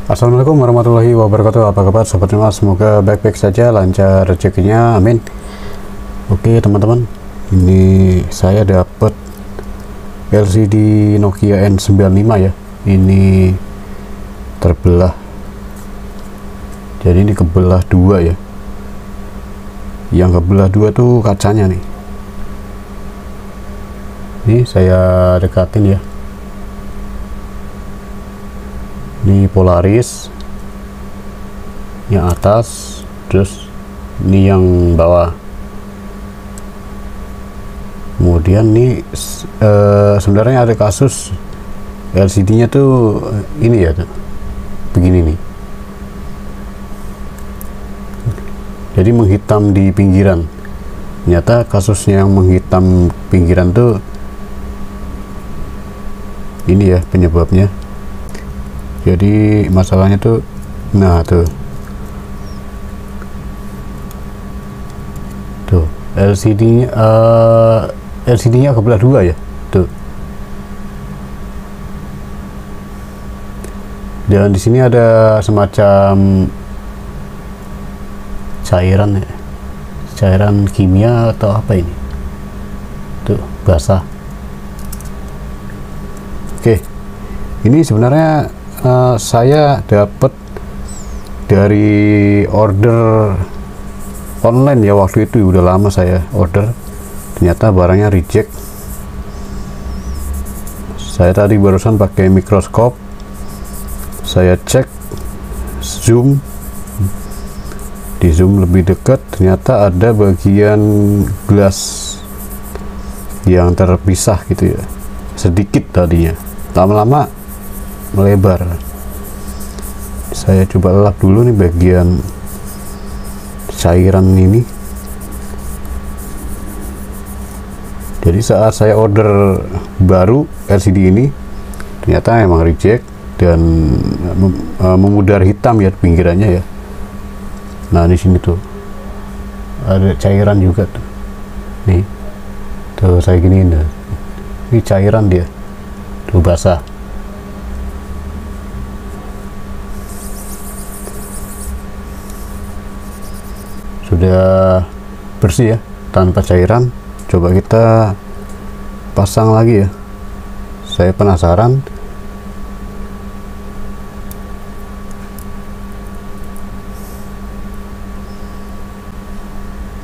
Assalamualaikum warahmatullahi wabarakatuh. Apa kabar sobat Mas? Semoga baik-baik saja, lancar rezekinya, amin. Oke teman-teman, ini saya dapat LCD Nokia N95 ya. Ini terbelah, jadi ini kebelah dua ya. Yang kebelah dua tuh kacanya nih. Ini saya dekatin ya. Ini Polaris yang atas, terus ini yang bawah. Kemudian nih sebenarnya ada kasus LCD-nya tuh ini ya, begini nih. Jadi menghitam di pinggiran. Ternyata kasusnya yang menghitam pinggiran tuh ini ya penyebabnya. Jadi masalahnya tuh, nah tuh LCD-nya kebelah dua ya tuh. Dan di sini ada semacam cairan ya, cairan kimia atau apa ini tuh, basah. Oke, ini sebenarnya saya dapat dari order online ya, waktu itu udah lama saya order, ternyata barangnya reject. Saya tadi barusan pakai mikroskop, saya cek zoom, di zoom lebih dekat, ternyata ada bagian gelas yang terpisah gitu ya, sedikit tadinya, lama-lama melebar. Saya coba lap dulu nih bagian cairan ini. Jadi saat saya order baru LCD ini, ternyata emang reject dan memudar hitam ya pinggirannya ya. Nah di sini tuh ada cairan juga tuh. Nih, tuh saya giniin tuh. Ini cairan dia, tuh basah. Sudah bersih ya, tanpa cairan. Coba kita pasang lagi ya, saya penasaran.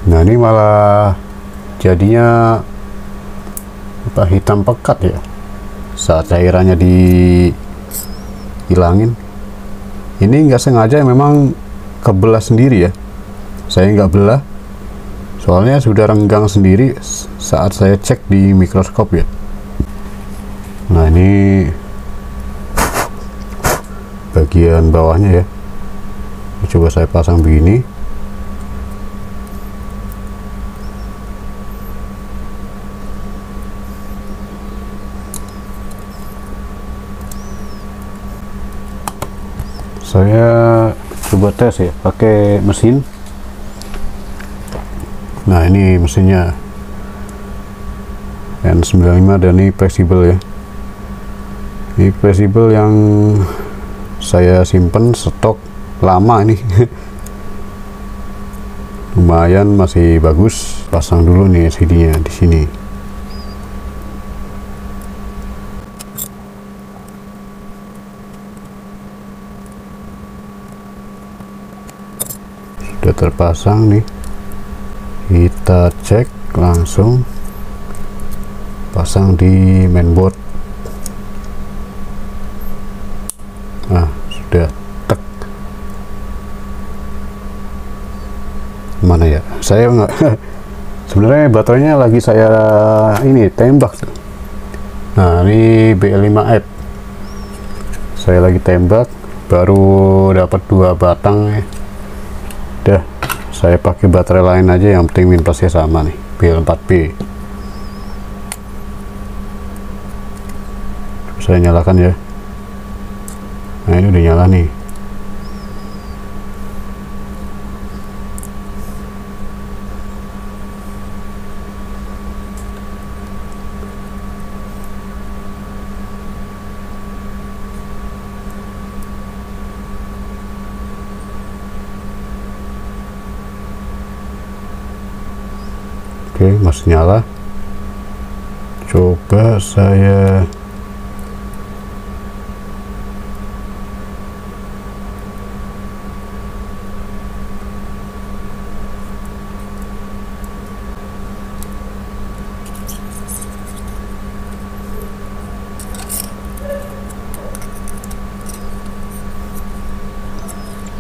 Nah ini malah jadinya apa, hitam pekat ya saat cairannya dihilangin. Ini nggak sengaja, memang kebelah sendiri ya, saya nggak belah, soalnya sudah renggang sendiri saat saya cek di mikroskop ya. Nah ini bagian bawahnya ya, coba saya pasang begini. Saya coba tes ya pakai mesin. Nah ini mesinnya N95 dan ini fleksibel ya. Ini fleksibel yang saya simpen stok lama ini. Lumayan masih bagus. Pasang dulu nih LCD-nya di sini. Sudah terpasang nih. Kita cek langsung, pasang di mainboard. Nah sudah, tek. Mana ya, saya nggak sebenarnya baterainya lagi saya ini tembak. Nah ini BL5F saya lagi tembak, baru dapat 2 batang ya. Dah, saya pakai baterai lain aja, yang penting minplusnya sama nih, BL4P. Saya nyalakan ya. Nah ini udah nyala nih. Oke, masih nyala. Coba saya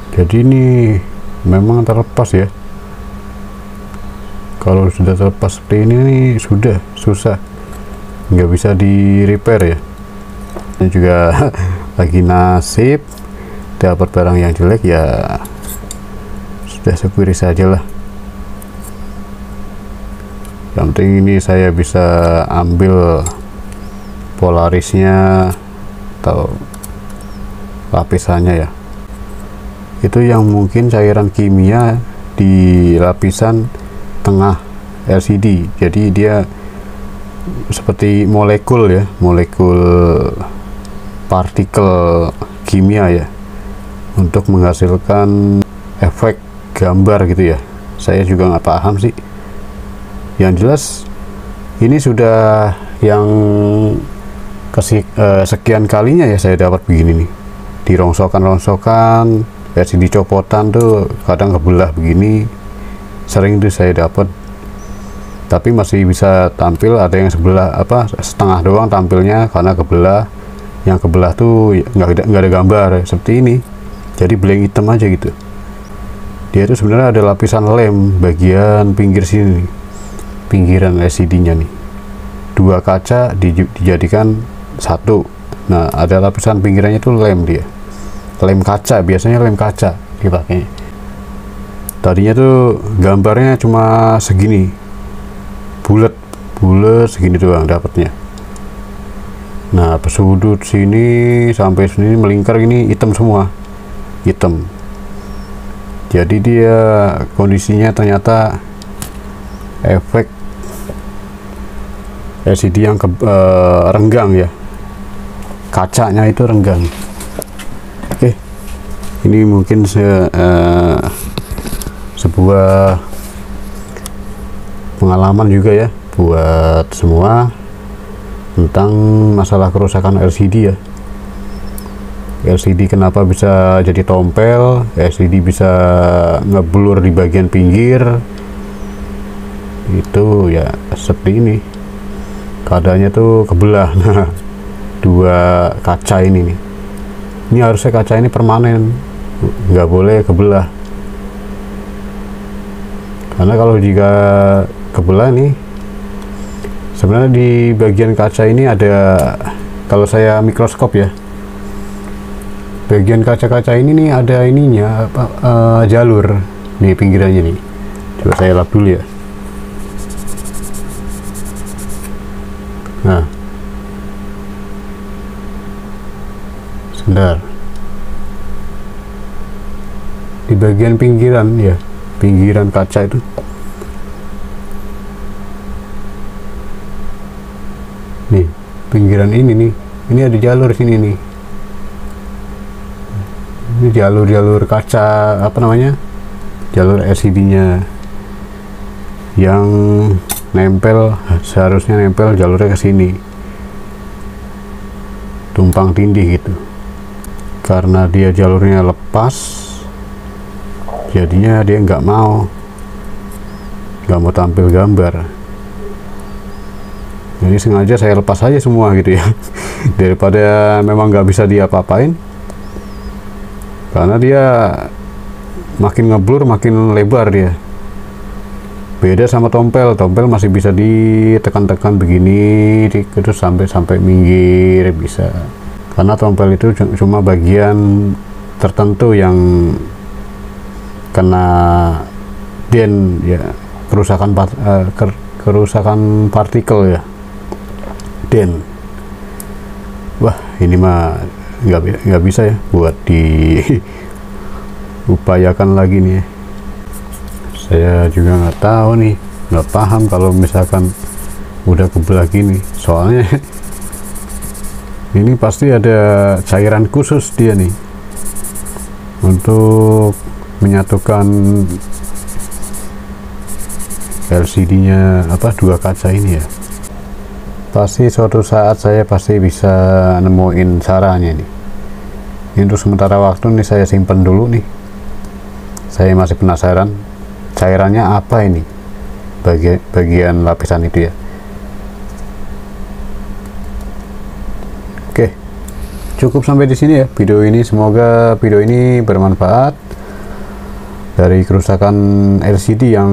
jadi ini memang terlepas ya. Kalau sudah terlepas seperti ini sudah susah, nggak bisa di repair ya. Ini juga lagi nasib dapat barang yang jelek ya, sudah syukuri saja lah. Yang penting ini saya bisa ambil polarisnya atau lapisannya ya. Itu yang mungkin cairan kimia di lapisan tengah LCD, jadi dia seperti molekul ya, molekul partikel kimia ya, untuk menghasilkan efek gambar gitu ya. Saya juga nggak paham sih. Yang jelas ini sudah yang sekian kalinya ya saya dapat begini nih, dirongsokan LCD copotan tuh kadang kebelah begini, sering tuh saya dapat. Tapi masih bisa tampil, ada yang sebelah apa setengah doang tampilnya karena kebelah. Yang kebelah tuh nggak ada gambar seperti ini, jadi blank hitam aja gitu. Dia itu sebenarnya ada lapisan lem bagian pinggir sini nih, pinggiran LCD nya nih, dua kaca dijadikan satu. Nah, ada lapisan pinggirannya tuh lem, dia lem kaca, biasanya lem kaca dipakai. Tadinya tuh gambarnya cuma segini, bulat segini doang dapatnya. Nah, pesudut sini sampai sini melingkar gini hitam semua, hitam. Jadi dia kondisinya ternyata efek LCD yang renggang ya, kacanya itu renggang. Oke, ini mungkin sebuah pengalaman juga ya buat semua tentang masalah kerusakan LCD ya. LCD kenapa bisa jadi tompel, LCD bisa ngeblur di bagian pinggir, itu ya seperti ini keadaannya tuh kebelah. Nah, dua kaca ini nih, ini harusnya kaca ini permanen, nggak boleh kebelah, karena kalau jika kebelah nih, sebenarnya di bagian kaca ini ada, kalau saya mikroskop ya, bagian kaca-kaca ini nih ada ininya apa, jalur nih pinggirannya nih. Coba saya lap dulu ya. Nah, sebentar, di bagian pinggiran ya, pinggiran kaca itu nih, pinggiran ini nih, ini ada jalur sini nih, ini jalur kaca apa namanya, jalur LCD nya yang nempel, seharusnya nempel jalurnya ke sini, tumpang tindih gitu. Karena dia jalurnya lepas, jadinya dia nggak mau tampil gambar. Jadi sengaja saya lepas aja semua gitu ya, daripada memang nggak bisa diapa-apain, karena dia makin ngeblur makin lebar dia. Beda sama tompel masih bisa ditekan-tekan begini terus sampai minggir bisa, karena tompel itu cuma bagian tertentu yang kena den ya, kerusakan partikel ya, den. Wah, ini mah nggak bisa ya buat diupayakan lagi nih ya. Saya juga nggak tahu nih, nggak paham kalau misalkan udah kebelah gini, soalnya ini pasti ada cairan khusus dia nih untuk menyatukan LCD-nya dua kaca ini ya. Pasti suatu saat saya pasti bisa nemuin caranya nih. Ini untuk sementara waktu nih saya simpan dulu nih. Saya masih penasaran cairannya apa ini, bagian lapisan itu ya. Oke, cukup sampai di sini ya video ini. Semoga video ini bermanfaat. Dari kerusakan LCD yang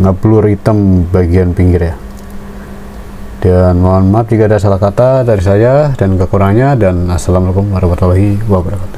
ngeblur hitam bagian pinggir ya. Dan mohon maaf jika ada salah kata dari saya dan kekurangannya, dan assalamualaikum warahmatullahi wabarakatuh.